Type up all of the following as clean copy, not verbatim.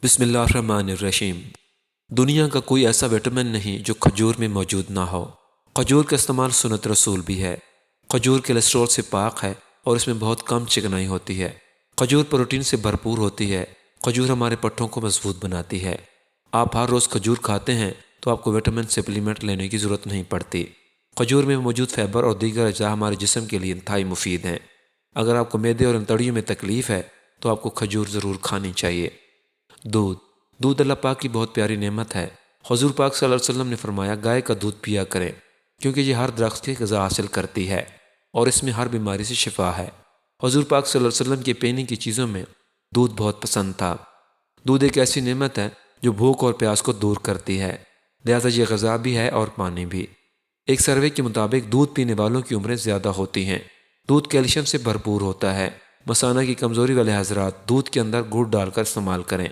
بسم اللہ الرحمن الرحیم۔ دنیا کا کوئی ایسا وٹامن نہیں جو کھجور میں موجود نہ ہو۔ کھجور کا استعمال سنت رسول بھی ہے۔ کھجور کولیسٹرول سے پاک ہے اور اس میں بہت کم چکنائی ہوتی ہے۔ کھجور پروٹین سے بھرپور ہوتی ہے۔ کھجور ہمارے پٹھوں کو مضبوط بناتی ہے۔ آپ ہر روز کھجور کھاتے ہیں تو آپ کو وٹامن سپلیمنٹ لینے کی ضرورت نہیں پڑتی۔ کھجور میں موجود فائبر اور دیگر اجزاء ہمارے جسم کے لیے انتہائی مفید ہیں۔ اگر آپ کو معدے اور انتڑیوں میں تکلیف ہے تو آپ کو کھجور ضرور کھانی چاہیے۔ دودھ اللہ پاک کی بہت پیاری نعمت ہے۔ حضور پاک صلی اللہ علیہ وسلم نے فرمایا، گائے کا دودھ پیا کریں کیونکہ یہ ہر درخت کی غذا حاصل کرتی ہے اور اس میں ہر بیماری سے شفا ہے۔ حضور پاک صلی اللہ علیہ وسلم کے پینے کی چیزوں میں دودھ بہت پسند تھا۔ دودھ ایک ایسی نعمت ہے جو بھوک اور پیاس کو دور کرتی ہے، لہذا یہ غذا بھی ہے اور پانی بھی۔ ایک سروے کے مطابق دودھ پینے والوں کی عمریں زیادہ ہوتی ہیں۔ دودھ کیلشیم سے بھرپور ہوتا ہے۔ مثانہ کی کمزوری والے حضرات دودھ کے اندر گڑ ڈال کر استعمال کریں۔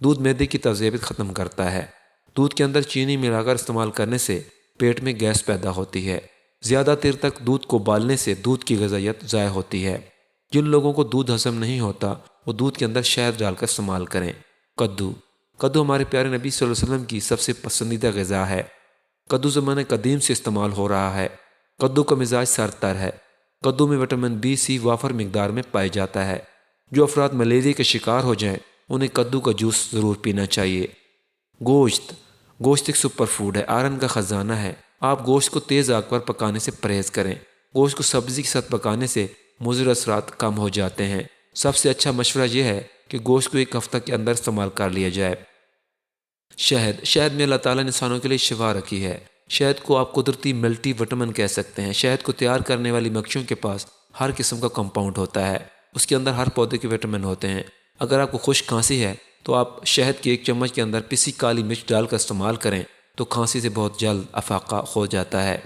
دودھ معدے کی تذیبت ختم کرتا ہے۔ دودھ کے اندر چینی ملا کر استعمال کرنے سے پیٹ میں گیس پیدا ہوتی ہے۔ زیادہ دیر تک دودھ کو ابالنے سے دودھ کی غذائیت ضائع ہوتی ہے۔ جن لوگوں کو دودھ ہضم نہیں ہوتا وہ دودھ کے اندر شہد ڈال کر استعمال کریں۔ کدو ہمارے پیارے نبی صلی اللہ علیہ وسلم کی سب سے پسندیدہ غذا ہے۔ کدو زمانہ قدیم سے استعمال ہو رہا ہے۔ کدو کا مزاج سرتر ہے۔ کدو میں وٹامن B، C وافر مقدار میں پایا جاتا ہے۔ جو افراد ملیریا کے شکار ہو جائیں انہیں کدو کا جوس ضرور پینا چاہیے۔ گوشت ایک سپر فوڈ ہے، آئرن کا خزانہ ہے۔ آپ گوشت کو تیز آگ پر پکانے سے پرہیز کریں۔ گوشت کو سبزی کے ساتھ پکانے سے مضر اثرات کم ہو جاتے ہیں۔ سب سے اچھا مشورہ یہ ہے کہ گوشت کو ایک ہفتہ کے اندر استعمال کر لیا جائے۔ شہد میں اللہ تعالیٰ نے انسانوں کے لیے شفا رکھی ہے۔ شہد کو آپ قدرتی ملٹی وٹامن کہہ سکتے ہیں۔ شہد کو تیار کرنے والی مکھیوں کے پاس ہر قسم کا کمپاؤنڈ ہوتا ہے۔ اس کے اندر ہر پودے کے وٹامن ہوتے ہیں۔ اگر آپ کو خشک کھانسی ہے تو آپ شہد کے ایک چمچ کے اندر پسی کالی مرچ ڈال کر استعمال کریں تو کھانسی سے بہت جلد افاقہ ہو جاتا ہے۔